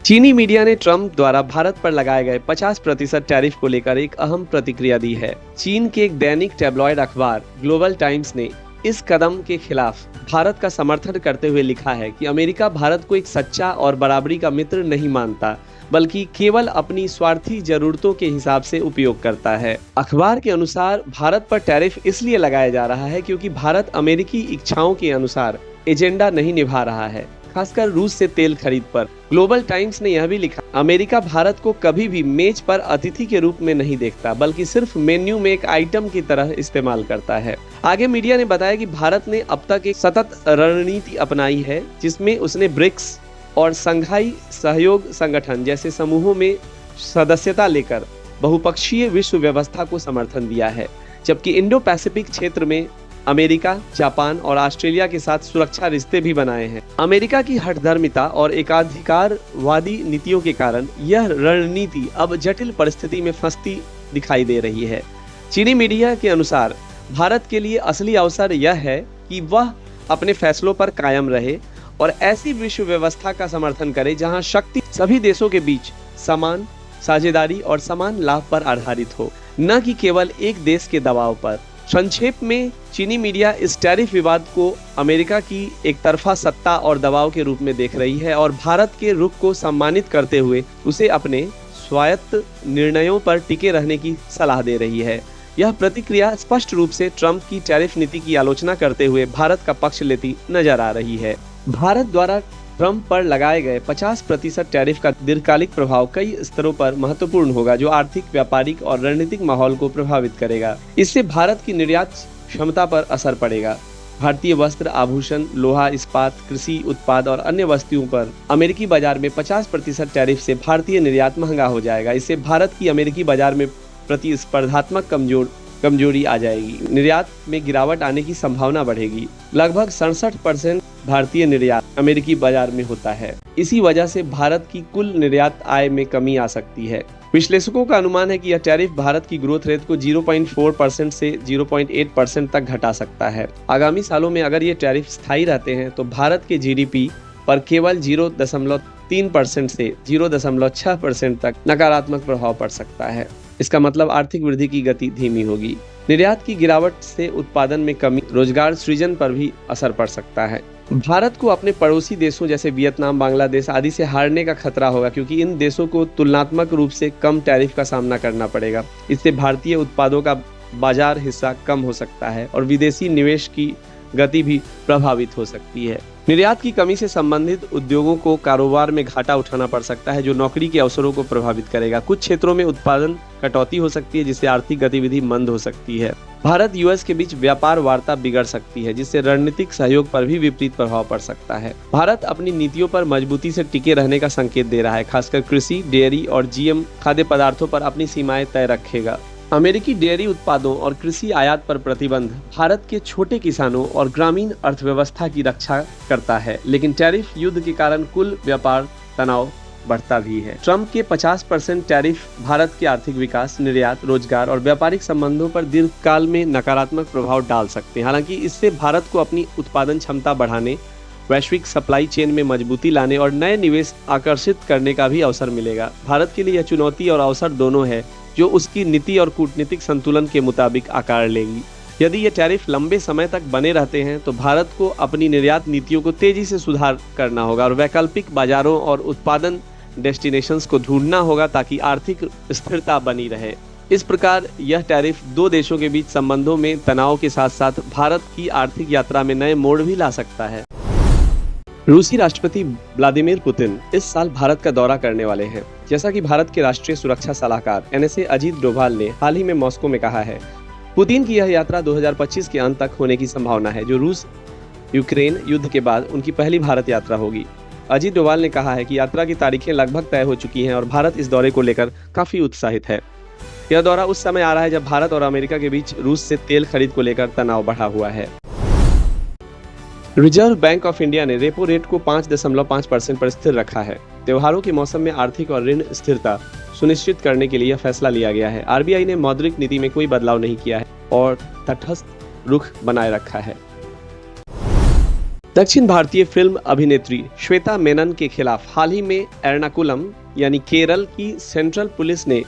चीनी मीडिया ने ट्रंप द्वारा भारत पर लगाए गए 50% टैरिफ को लेकर एक अहम प्रतिक्रिया दी है। चीन के एक दैनिक टैबलॉइड अखबार ग्लोबल टाइम्स ने इस कदम के खिलाफ भारत का समर्थन करते हुए लिखा है कि अमेरिका भारत को एक सच्चा और बराबरी का मित्र नहीं मानता, बल्कि केवल अपनी स्वार्थी जरूरतों के हिसाब से उपयोग करता है। अखबार के अनुसार भारत पर टैरिफ इसलिए लगाया जा रहा है क्योंकि भारत अमेरिकी इच्छाओं के अनुसार एजेंडा नहीं निभा रहा है, खासकर रूस से तेल खरीद पर। ग्लोबल टाइम्स ने यह भी लिखा, अमेरिका भारत को कभी भी मेज पर अतिथि के रूप में नहीं देखता, बल्कि सिर्फ मेन्यू में एक आइटम की तरह इस्तेमाल करता है। आगे मीडिया ने बताया कि भारत ने अब तक एक सतत रणनीति अपनाई है, जिसमें उसने ब्रिक्स और संघाई सहयोग संगठन जैसे समूहों में सदस्यता लेकर बहुपक्षीय विश्व व्यवस्था को समर्थन दिया है, जबकि इंडो पैसिफिक क्षेत्र में अमेरिका, जापान और ऑस्ट्रेलिया के साथ सुरक्षा रिश्ते भी बनाए हैं। अमेरिका की हठधर्मिता और एकाधिकारवादी नीतियों के कारण यह रणनीति अब जटिल परिस्थिति में फंसती दिखाई दे रही है। चीनी मीडिया के अनुसार भारत के लिए असली अवसर यह है कि वह अपने फैसलों पर कायम रहे और ऐसी विश्व व्यवस्था का समर्थन करे जहां शक्ति सभी देशों के बीच समान साझेदारी और समान लाभ पर आधारित हो, न कि केवल एक देश के दबाव पर। संक्षेप में, चीनी मीडिया इस टैरिफ विवाद को अमेरिका की एक तरफा सत्ता और दबाव के रूप में देख रही है और भारत के रुख को सम्मानित करते हुए उसे अपने स्वायत्त निर्णयों पर टिके रहने की सलाह दे रही है। यह प्रतिक्रिया स्पष्ट रूप से ट्रंप की टैरिफ नीति की आलोचना करते हुए भारत का पक्ष लेती नजर आ रही है। भारत द्वारा ट्रंप पर लगाए गए 50% टैरिफ का दीर्घकालिक प्रभाव कई स्तरों पर महत्वपूर्ण होगा, जो आर्थिक, व्यापारिक और रणनीतिक माहौल को प्रभावित करेगा। इससे भारत की निर्यात क्षमता पर असर पड़ेगा। भारतीय वस्त्र, आभूषण, लोहा, इस्पात, कृषि उत्पाद और अन्य वस्तुओं पर अमेरिकी बाजार में 50% टैरिफ से भारतीय निर्यात महंगा हो जाएगा। इससे भारत की अमेरिकी बाजार में प्रतिस्पर्धात्मक कमजोरी आ जाएगी। निर्यात में गिरावट आने की संभावना बढ़ेगी। लगभग 67% भारतीय निर्यात अमेरिकी बाजार में होता है। इसी वजह से भारत की कुल निर्यात आय में कमी आ सकती है। विश्लेषकों का अनुमान है कि यह टैरिफ भारत की ग्रोथ रेट को 0.4% से 0.8% तक घटा सकता है। आगामी सालों में अगर ये टैरिफ स्थायी रहते हैं तो भारत के जीडीपी पर केवल 0.3% से 0.6% तक नकारात्मक प्रभाव पड़ सकता है। इसका मतलब आर्थिक वृद्धि की गति धीमी होगी। निर्यात की गिरावट से उत्पादन में कमी, रोजगार सृजन पर भी असर पड़ सकता है। भारत को अपने पड़ोसी देशों जैसे वियतनाम, बांग्लादेश आदि से हारने का खतरा होगा, क्योंकि इन देशों को तुलनात्मक रूप से कम टैरिफ का सामना करना पड़ेगा। इससे भारतीय उत्पादों का बाजार हिस्सा कम हो सकता है और विदेशी निवेश की गति भी प्रभावित हो सकती है। निर्यात की कमी से संबंधित उद्योगों को कारोबार में घाटा उठाना पड़ सकता है, जो नौकरी के अवसरों को प्रभावित करेगा। कुछ क्षेत्रों में उत्पादन कटौती हो सकती है, जिससे आर्थिक गतिविधि मंद हो सकती है। भारत यूएस के बीच व्यापार वार्ता बिगड़ सकती है, जिससे रणनीतिक सहयोग पर भी विपरीत प्रभाव पड़ सकता है। भारत अपनी नीतियों पर मजबूती से टिके रहने का संकेत दे रहा है, खासकर कृषि, डेयरी और जीएम खाद्य पदार्थों पर अपनी सीमाएं तय रखेगा। अमेरिकी डेयरी उत्पादों और कृषि आयात पर प्रतिबंध भारत के छोटे किसानों और ग्रामीण अर्थव्यवस्था की रक्षा करता है, लेकिन टैरिफ युद्ध के कारण कुल व्यापार तनाव बढ़ता भी है। ट्रंप के 50% टैरिफ भारत के आर्थिक विकास, निर्यात, रोजगार और व्यापारिक संबंधों पर दीर्घकाल में नकारात्मक प्रभाव डाल सकते हैं। हालांकि इससे भारत को अपनी उत्पादन क्षमता बढ़ाने, वैश्विक सप्लाई चेन में मजबूती लाने और नए निवेश आकर्षित करने का भी अवसर मिलेगा। भारत के लिए यह चुनौती और अवसर दोनों है, जो उसकी नीति और कूटनीतिक संतुलन के मुताबिक आकार लेगी। यदि ये टैरिफ लंबे समय तक बने रहते हैं तो भारत को अपनी निर्यात नीतियों को तेजी से सुधार करना होगा और वैकल्पिक बाजारों और उत्पादन डेस्टिनेशंस को ढूंढना होगा, ताकि आर्थिक स्थिरता बनी रहे। इस प्रकार यह टैरिफ दो देशों के बीच संबंधों में तनाव के साथ साथ भारत की आर्थिक यात्रा में नए मोड़ भी ला सकता है। रूसी राष्ट्रपति व्लादिमीर पुतिन इस साल भारत का दौरा करने वाले हैं। जैसा कि भारत के राष्ट्रीय सुरक्षा सलाहकार एनएसए अजीत डोभाल ने हाल ही में मॉस्को में कहा है, पुतिन की यह यात्रा 2025 के अंत तक होने की संभावना है, जो रूस यूक्रेन युद्ध के बाद उनकी पहली भारत यात्रा होगी। अजीत डोभाल ने कहा है कि यात्रा की तारीखें लगभग तय हो चुकी हैं और भारत इस दौरे को लेकर काफी उत्साहित है। यह दौरा उस समय आ रहा है जब भारत और अमेरिका के बीच रूस से तेल खरीद को लेकर तनाव बढ़ा हुआ है। रिजर्व बैंक ऑफ इंडिया ने रेपो रेट को 5.5% पर स्थिर रखा है। त्योहारों के मौसम में आर्थिक और ऋण स्थिरता सुनिश्चित करने के लिए यह फैसला लिया गया है। आरबीआई ने मौद्रिक नीति में कोई बदलाव नहीं किया है और तटस्थ रुख बनाए रखा है। दक्षिण भारतीय फिल्म अभिनेत्री श्वेता मेनन के खिलाफ हाल ही में एर्नाकुलम यानी केरल की सेंट्रल पुलिस ने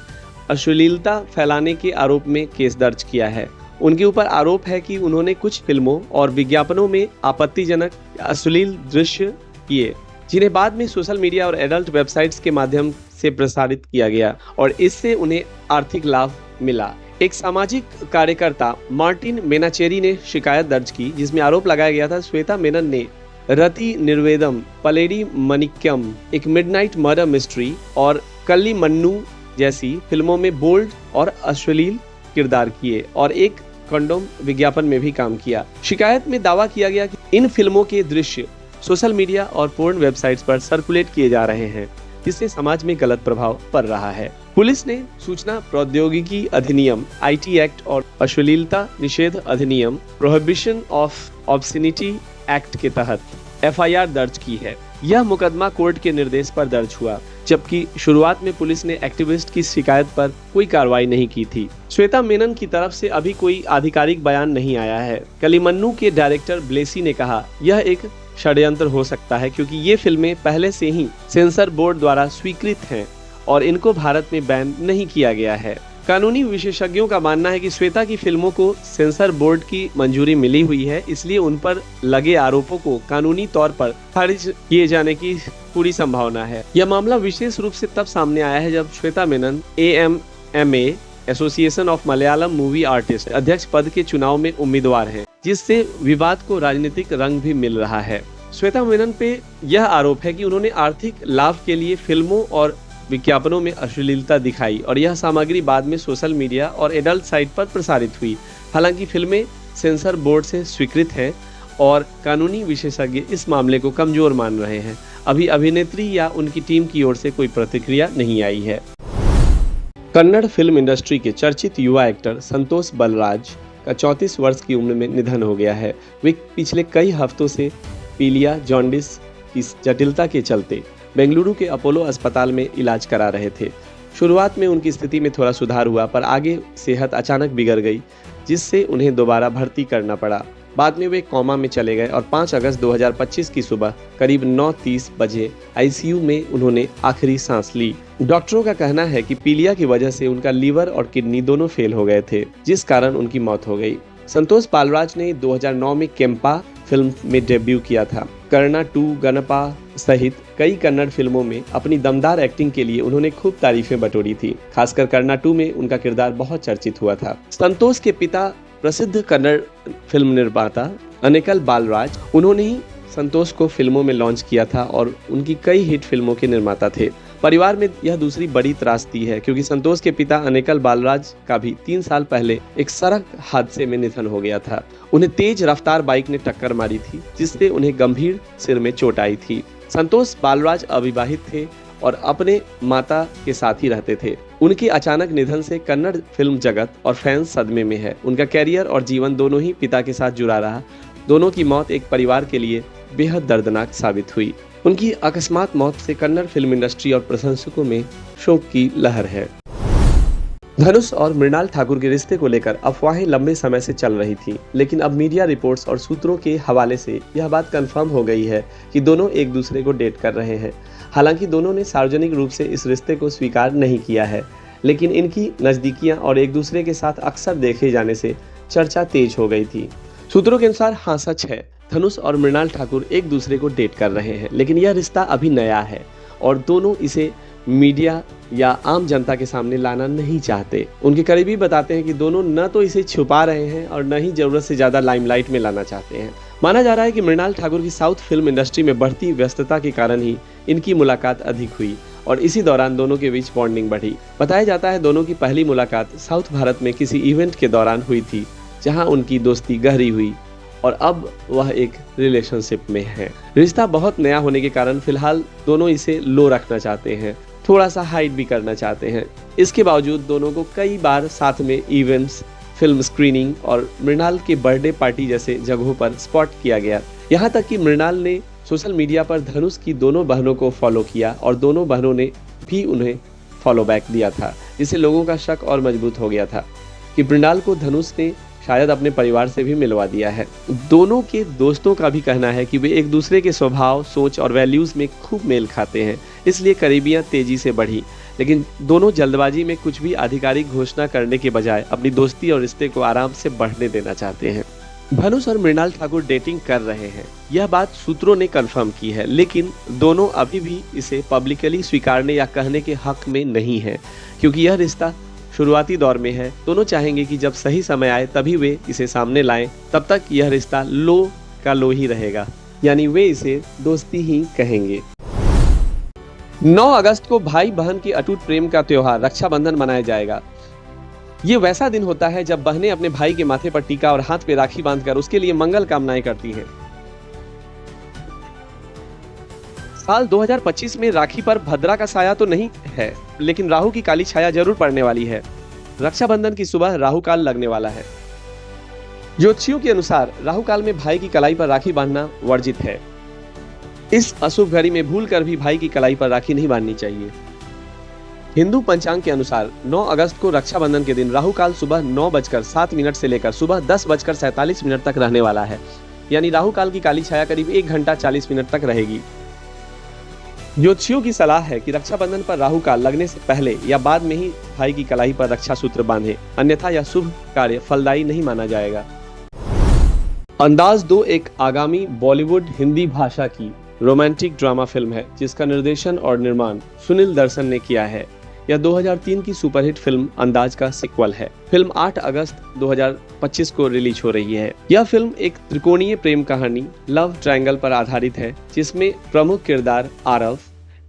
अश्लीलता फैलाने के आरोप में केस दर्ज किया है। उनके ऊपर आरोप है कि उन्होंने कुछ फिल्मों और विज्ञापनों में आपत्तिजनक अश्लील दृश्य किए, जिन्हें बाद में सोशल मीडिया और एडल्ट वेबसाइट्स के माध्यम से प्रसारित किया गया और इससे उन्हें आर्थिक लाभ मिला। एक सामाजिक कार्यकर्ता मार्टिन मेनाचेरी ने शिकायत दर्ज की, जिसमें आरोप लगाया गया था श्वेता मेनन ने रति निर्वेदम, पलेडी मणिक्यम, एक मिडनाइट मर्डर मिस्ट्री और कल्ली मन्नू जैसी फिल्मों में बोल्ड और अश्लील किरदार किए और एक कंडोम विज्ञापन में भी काम किया। शिकायत में दावा किया गया कि इन फिल्मों के दृश्य सोशल मीडिया और पोर्न वेबसाइट्स पर सर्कुलेट किए जा रहे हैं, जिससे समाज में गलत प्रभाव पड़ रहा है। पुलिस ने सूचना प्रौद्योगिकी अधिनियम आईटी एक्ट और अश्लीलता निषेध अधिनियम प्रोहिबिशन ऑफ ऑब्सिनिटी एक्ट के तहत एफआईआर दर्ज की है। यह मुकदमा कोर्ट के निर्देश पर दर्ज हुआ, जबकि शुरुआत में पुलिस ने एक्टिविस्ट की शिकायत पर कोई कार्रवाई नहीं की थी। श्वेता मेनन की तरफ से अभी कोई आधिकारिक बयान नहीं आया है। कलिमन्नू के डायरेक्टर ब्लेसी ने कहा, यह एक षड्यंत्र हो सकता है क्योंकि ये फिल्में पहले से ही सेंसर बोर्ड द्वारा स्वीकृत हैं और इनको भारत में बैन नहीं किया गया है। कानूनी विशेषज्ञों का मानना है कि श्वेता की फिल्मों को सेंसर बोर्ड की मंजूरी मिली हुई है, इसलिए उन पर लगे आरोपों को कानूनी तौर पर खारिज किए जाने की पूरी संभावना है। यह मामला विशेष रूप से तब सामने आया है जब Shweta Menon AMMA association of Malayalam movie artist अध्यक्ष पद के चुनाव में उम्मीदवार हैं, जिससे विवाद को राजनीतिक रंग भी मिल रहा है। श्वेता मेनन पे यह आरोप है कि उन्होंने आर्थिक लाभ के लिए फिल्मों और विज्ञापनों में अश्लीलता दिखाई और यह सामग्री बाद में सोशल मीडिया और एडल्ट साइट पर प्रसारित हुई। हालांकि फिल्में सेंसर बोर्ड से स्वीकृत हैं और कानूनी विशेषज्ञ इस मामले को कमजोर मान रहे हैं। अभी अभिनेत्री या उनकी टीम की ओर से कोई प्रतिक्रिया नहीं आई है। कन्नड़ फिल्म इंडस्ट्री के चर्चित युवा एक्टर संतोष बलराज का 34 वर्ष की उम्र में निधन हो गया है। वे पिछले कई हफ्तों से पीलिया जॉन्डिस की जटिलता के चलते बेंगलुरु के अपोलो अस्पताल में इलाज करा रहे थे। शुरुआत में उनकी स्थिति में थोड़ा सुधार हुआ, पर आगे सेहत अचानक बिगड़ गई, जिससे उन्हें दोबारा भर्ती करना पड़ा। बाद में वे कोमा में चले गए और 5 अगस्त 2025 की सुबह करीब 9:30 बजे आईसीयू में उन्होंने आखिरी सांस ली। डॉक्टरों का कहना है कि पीलिया की वजह से उनका लीवर और किडनी दोनों फेल हो गए थे, जिस कारण उनकी मौत हो गई। संतोष बालराज ने 2009 में केम्पा फिल्म में डेब्यू किया था। कर्णा 2, गणपा सहित कई कन्नड़ फिल्मों में अपनी दमदार एक्टिंग के लिए उन्होंने खूब तारीफें बटोरी थी। खासकर कर्णा 2 में उनका किरदार बहुत चर्चित हुआ था। संतोष के पिता प्रसिद्ध कन्नड़ फिल्म निर्माता अनेकल बालराज, उन्होंने ही संतोष को फिल्मों में लॉन्च किया था और उनकी कई हिट फिल्मों के निर्माता थे। परिवार में यह दूसरी बड़ी त्रासदी है क्योंकि संतोष के पिता अनेकल बालराज का भी 3 साल पहले एक सड़क हादसे में निधन हो गया था। उन्हें तेज रफ्तार बाइक ने टक्कर मारी थी, जिससे उन्हें गंभीर सिर में चोट आई थी। संतोष बालराज अविवाहित थे और अपने माता के साथ ही रहते थे। उनके अचानक निधन से कन्नड़ फिल्म जगत और फैंस सदमे में है। उनका कैरियर और जीवन दोनों ही पिता के साथ जुड़ा रहा। दोनों की मौत एक परिवार के लिए बेहद दर्दनाक साबित हुई। उनकी अकस्मात मौत से कन्नड़ फिल्म इंडस्ट्री और प्रशंसकों में शोक की लहर है। धनुष और मृणाल ठाकुर के रिश्ते को लेकर अफवाहें लंबे समय से चल रही थी, लेकिन अब मीडिया रिपोर्ट्स और सूत्रों के हवाले से यह बात कंफर्म हो गई है कि दोनों एक दूसरे को डेट कर रहे हैं। हालांकि दोनों ने सार्वजनिक रूप से इस रिश्ते को स्वीकार नहीं किया है, लेकिन इनकी नज़दीकियां और एक दूसरे के साथ अक्सर देखे जाने से चर्चा तेज हो गई थी। सूत्रों के अनुसार हाँ सच है, धनुष और मृणाल ठाकुर एक दूसरे को डेट कर रहे हैं, लेकिन यह रिश्ता अभी नया है और दोनों इसे मीडिया या आम जनता के सामने लाना नहीं चाहते। उनके करीबी बताते हैं कि दोनों न तो इसे छुपा रहे हैं और न ही जरूरत से ज्यादा लाइमलाइट में लाना चाहते हैं। माना जा रहा है कि मृणाल ठाकुर की साउथ फिल्म इंडस्ट्री में बढ़ती व्यस्तता के कारण ही इनकी मुलाकात अधिक हुई और इसी दौरान दोनों के बीच बॉन्डिंग बढ़ी। बताया जाता है दोनों की पहली मुलाकात साउथ भारत में किसी इवेंट के दौरान हुई थी, जहां उनकी दोस्ती गहरी हुई और अब वह एक रिलेशनशिप में है। रिश्ता बहुत नया होने के कारण फिलहाल दोनों इसे लो रखना चाहते हैं, थोड़ा सा हाइड भी करना चाहते हैं। इसके बावजूद दोनों को कई बार साथ में इवेंट्स, फिल्म स्क्रीनिंग और मृणाल के बर्थडे पार्टी जैसे जगहों पर स्पॉट किया गया। यहाँ तक कि मृणाल ने सोशल मीडिया पर धनुष की दोनों बहनों को फॉलो किया और दोनों बहनों ने भी उन्हें फॉलो बैक दिया था, जिससे लोगों का शक और मजबूत हो गया था कि मृणाल को धनुष ने शायद अपने परिवार से भी मिलवा दिया है। दोनों के दोस्तों का भी कहना है कि वे एक दूसरे के स्वभाव, सोच और वैल्यूज में खूब मेल खाते हैं, इसलिए करीबियां तेजी से बढ़ी। लेकिन दोनों जल्दबाजी में कुछ भी आधिकारिक घोषणा करने के बजाय अपनी दोस्ती और रिश्ते को आराम से बढ़ने देना चाहते हैं। धनुष और मृणाल ठाकुर डेटिंग कर रहे हैं, यह बात सूत्रों ने कंफर्म की है, लेकिन दोनों अभी भी इसे पब्लिकली स्वीकारने या कहने के हक में नहीं है, क्योंकि यह रिश्ता शुरुआती दौर में है। दोनों चाहेंगे कि जब सही समय आए तभी वे इसे सामने लाएं, तब तक यह रिश्ता लो का लो ही रहेगा, यानी वे इसे दोस्ती ही कहेंगे। 9 अगस्त को भाई बहन के अटूट प्रेम का त्योहार रक्षाबंधन मनाया जाएगा। ये वैसा दिन होता है जब बहनें अपने भाई के माथे पर टीका और हाथ पे राखी बांधकर उसके लिए मंगल कामनाएं करती हैं। साल 2025 में राखी पर भद्रा का साया तो नहीं है, लेकिन राहु की काली छाया जरूर पड़ने वाली है। रक्षाबंधन की सुबह राहु काल लगने वाला है। ज्योतिषियों के अनुसार राहु काल में भाई की कलाई पर राखी बांधना वर्जित है। इस अशुभ घड़ी में भूलकर भी भाई की कलाई पर राखी नहीं बांधनी चाहिए। हिंदू पंचांग के अनुसार 9 अगस्त को रक्षाबंधन के दिन राहु काल सुबह 9:07 से लेकर सुबह 10:47 तक रहने वाला है, यानी राहु काल की काली छाया करीब 1 घंटा 40 मिनट तक रहेगी। ज्योतिषियों की सलाह है कि रक्षाबंधन पर राहु काल लगने से पहले या बाद में ही भाई की कलाई पर रक्षा सूत्र बांधे, अन्यथा यह शुभ कार्य फलदायी नहीं माना जाएगा। अंदाज 2 एक आगामी बॉलीवुड हिंदी भाषा की रोमांटिक ड्रामा फिल्म है, जिसका निर्देशन और निर्माण सुनील दर्शन ने किया है। यह 2003 की सुपरहिट फिल्म अंदाज का सीक्वल है। फिल्म 8 अगस्त 2025 को रिलीज हो रही है। यह फिल्म एक त्रिकोणीय प्रेम कहानी लव ट्रायंगल पर आधारित है, जिसमें प्रमुख किरदार आरव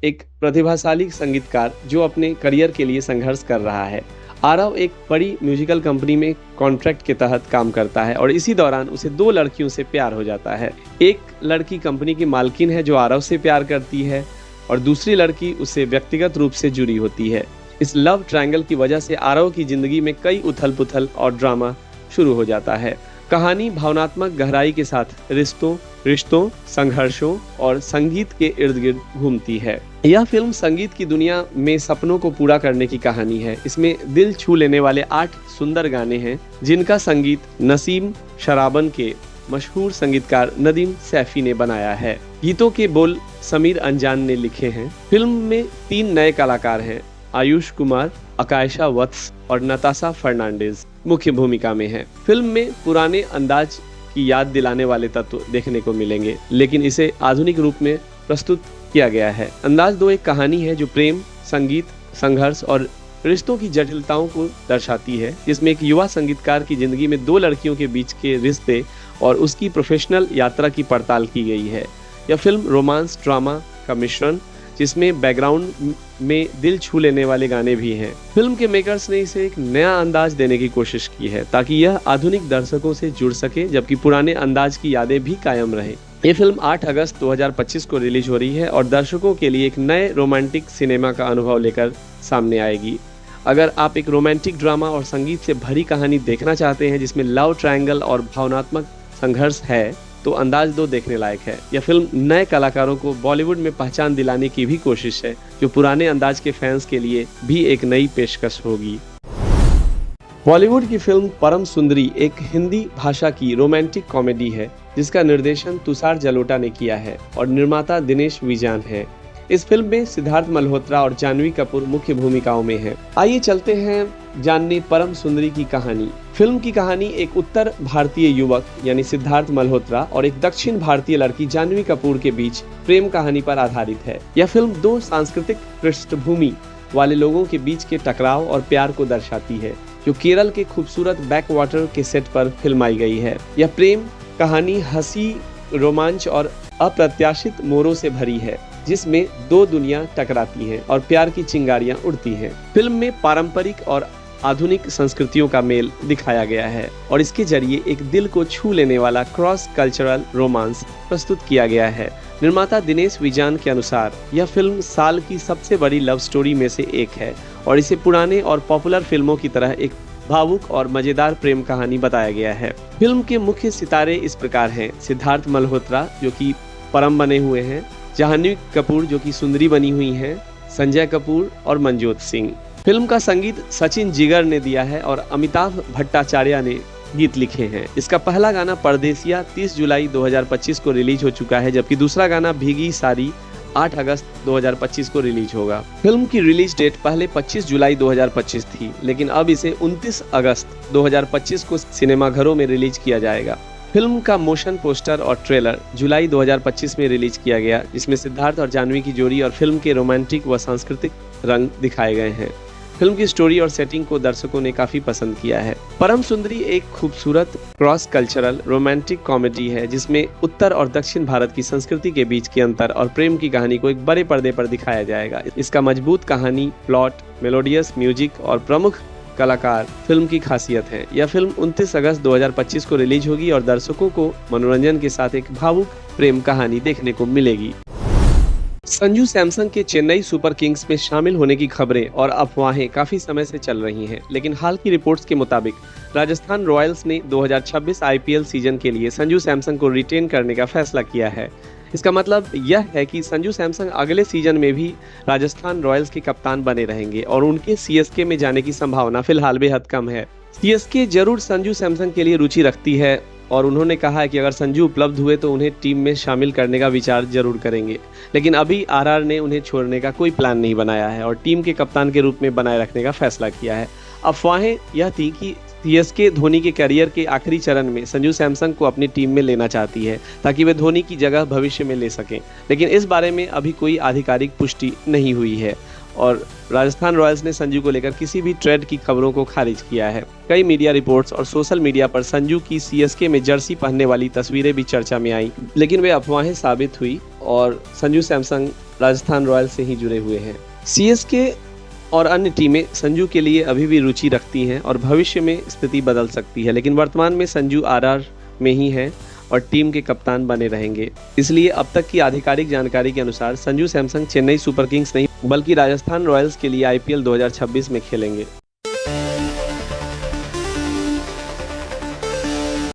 एक प्रतिभाशाली संगीतकार जो अपने करियर के लिए संघर्ष कर रहा है। आरव एक बड़ी म्यूजिकल कंपनी में कॉन्ट्रैक्ट के तहत काम करता है और इसी दौरान उसे 2 लड़कियों से प्यार हो जाता है। एक लड़की कंपनी की मालकिन है जो आरव से प्यार करती है और दूसरी लड़की उससे व्यक्तिगत रूप से जुड़ी होती है। इस लव ट्रायंगल की वजह से आरव की जिंदगी में कई उथल पुथल और ड्रामा शुरू हो जाता है। कहानी भावनात्मक गहराई के साथ रिश्तों, संघर्षों और संगीत के इर्द गिर्द घूमती है। यह फिल्म संगीत की दुनिया में सपनों को पूरा करने की कहानी है। इसमें दिल छू लेने वाले 8 सुंदर गाने हैं, जिनका संगीत नसीम शराबन के मशहूर संगीतकार नदीम सैफी ने बनाया है। गीतों के बोल समीर अंजान ने लिखे हैं। फिल्म में 3 नए कलाकार हैं, आयुष कुमार, अकायशा वत्स और नताशा फर्नांडिस मुख्य भूमिका में हैं। फिल्म में पुराने अंदाज की याद दिलाने वाले तत्व देखने को मिलेंगे, लेकिन इसे आधुनिक रूप में प्रस्तुत किया गया है। अंदाज 2 एक कहानी है जो प्रेम, संगीत, संघर्ष और रिश्तों की जटिलताओं को दर्शाती है, जिसमें एक युवा संगीतकार की जिंदगी में 2 लड़कियों के बीच के रिश्ते और उसकी प्रोफेशनल यात्रा की पड़ताल की गई है। यह फिल्म रोमांस ड्रामा का मिश्रण, जिसमें बैकग्राउंड में दिल छू लेने वाले गाने भी हैं। फिल्म के मेकर्स ने इसे एक नया अंदाज देने की कोशिश की है ताकि यह आधुनिक दर्शकों से जुड़ सके, जबकि पुराने अंदाज की यादें भी कायम रहे। ये फिल्म 8 अगस्त 2025 को रिलीज हो रही है और दर्शकों के लिए एक नए रोमांटिक सिनेमा का अनुभव लेकर सामने आएगी। अगर आप एक रोमांटिक ड्रामा और संगीत से भरी कहानी देखना चाहते हैं जिसमें लव ट्रायंगल और भावनात्मक संघर्ष है, तो अंदाज 2 देखने लायक है। यह फिल्म नए कलाकारों को बॉलीवुड में पहचान दिलाने की भी कोशिश है, जो पुराने अंदाज के फैंस के लिए भी एक नई पेशकश होगी। बॉलीवुड की फिल्म परम सुंदरी एक हिंदी भाषा की रोमांटिक कॉमेडी है, जिसका निर्देशन तुषार जलोटा ने किया है और निर्माता दिनेश विजान है। इस फिल्म में सिद्धार्थ मल्होत्रा और जानवी कपूर मुख्य भूमिकाओं में हैं। आइए चलते हैं जानने परम सुंदरी की कहानी। फिल्म की कहानी एक उत्तर भारतीय युवक यानी सिद्धार्थ मल्होत्रा और एक दक्षिण भारतीय लड़की जानवी कपूर के बीच प्रेम कहानी पर आधारित है। यह फिल्म 2 सांस्कृतिक पृष्ठभूमि वाले लोगों के बीच के टकराव और प्यार को दर्शाती है, जो केरल के खूबसूरत बैकवाटर के सेट पर फिल्माई गई है। यह प्रेम कहानी हंसी, रोमांच और अप्रत्याशित मोड़ों से भरी है, जिसमें 2 दुनिया टकराती हैं और प्यार की चिंगारियां उड़ती हैं। फिल्म में पारंपरिक और आधुनिक संस्कृतियों का मेल दिखाया गया है और इसके जरिए एक दिल को छू लेने वाला क्रॉस कल्चरल रोमांस प्रस्तुत किया गया है। निर्माता दिनेश विजान के अनुसार यह फिल्म साल की सबसे बड़ी लव स्टोरी में से एक है और इसे पुराने और पॉपुलर फिल्मों की तरह एक भावुक और मजेदार प्रेम कहानी बताया गया है। फिल्म के मुख्य सितारे इस प्रकार हैं: सिद्धार्थ मल्होत्रा जो कि परम बने हुए हैं, जानवी कपूर जो कि सुंदरी बनी हुई हैं, संजय कपूर और मनजोत सिंह। फिल्म का संगीत सचिन जिगर ने दिया है और अमिताभ भट्टाचार्य ने गीत लिखे हैं। इसका पहला गाना परदेसिया 30 जुलाई 2025 को रिलीज हो चुका है, जबकि दूसरा गाना भीगी सारी 8 अगस्त 2025 को रिलीज होगा। फिल्म की रिलीज डेट पहले 25 जुलाई 2025 थी, लेकिन अब इसे 29 अगस्त 2025 को सिनेमाघरों में रिलीज किया जाएगा। फिल्म का मोशन पोस्टर और ट्रेलर जुलाई 2025 में रिलीज किया गया, जिसमें सिद्धार्थ और जाह्नवी की जोड़ी और फिल्म के रोमांटिक व सांस्कृतिक रंग दिखाए गए हैं। फिल्म की स्टोरी और सेटिंग को दर्शकों ने काफी पसंद किया है। परम सुंदरी एक खूबसूरत क्रॉस कल्चरल रोमांटिक कॉमेडी है, जिसमें उत्तर और दक्षिण भारत की संस्कृति के बीच के अंतर और प्रेम की कहानी को एक बड़े पर्दे पर दिखाया जाएगा। इसका मजबूत कहानी, प्लॉट, मेलोडियस म्यूजिक और प्रमुख कलाकार फिल्म की खासियत है। यह फिल्म 29 अगस्त 2025 को रिलीज होगी और दर्शकों को मनोरंजन के साथ एक भावुक प्रेम कहानी देखने को मिलेगी। संजू सैमसन के चेन्नई सुपर किंग्स में शामिल होने की खबरें और अफवाहें काफी समय से चल रही हैं, लेकिन हाल की रिपोर्ट्स के मुताबिक राजस्थान रॉयल्स ने 2026 आईपीएल सीजन के लिए संजू सैमसन को रिटेन करने का फैसला किया है। इसका मतलब यह है कि संजू सैमसन अगले सीजन में भी राजस्थान रॉयल्स के कप्तान बने रहेंगे और उनके सीएसके में जाने की संभावना फिलहाल बेहद कम है। सीएसके जरूर संजू सैमसन के लिए रुचि रखती है और उन्होंने कहा है कि अगर संजू उपलब्ध हुए तो उन्हें टीम में शामिल करने का विचार जरूर करेंगे, लेकिन अभी आरआर ने उन्हें छोड़ने का कोई प्लान नहीं बनाया है और टीम के कप्तान के रूप में बनाए रखने का फैसला किया है। अफवाहें यह थी कि सीएसके धोनी के करियर के आखिरी चरण में संजू सैमसन को अपनी टीम में लेना चाहती है ताकि वे धोनी की जगह भविष्य में ले सकें, लेकिन इस बारे में अभी कोई आधिकारिक पुष्टि नहीं हुई है और राजस्थान रॉयल्स ने संजू को लेकर किसी भी ट्रेड की खबरों को खारिज किया है। कई मीडिया रिपोर्ट्स और सोशल मीडिया पर संजू की सीएसके में जर्सी पहनने वाली तस्वीरें भी चर्चा में आई, लेकिन वे अफवाहें साबित हुई और संजू सैमसन राजस्थान रॉयल्स से ही जुड़े हुए हैं। सीएसके और अन्य टीमें संजू के लिए अभी भी रुचि रखती हैं और भविष्य में स्थिति बदल सकती है, लेकिन वर्तमान में संजू आरआर में ही हैं और टीम के कप्तान बने रहेंगे। इसलिए अब तक की आधिकारिक जानकारी के अनुसार संजू सैमसन चेन्नई सुपर किंग्स नहीं बल्कि राजस्थान रॉयल्स के लिए आईपीएल 2026 में खेलेंगे।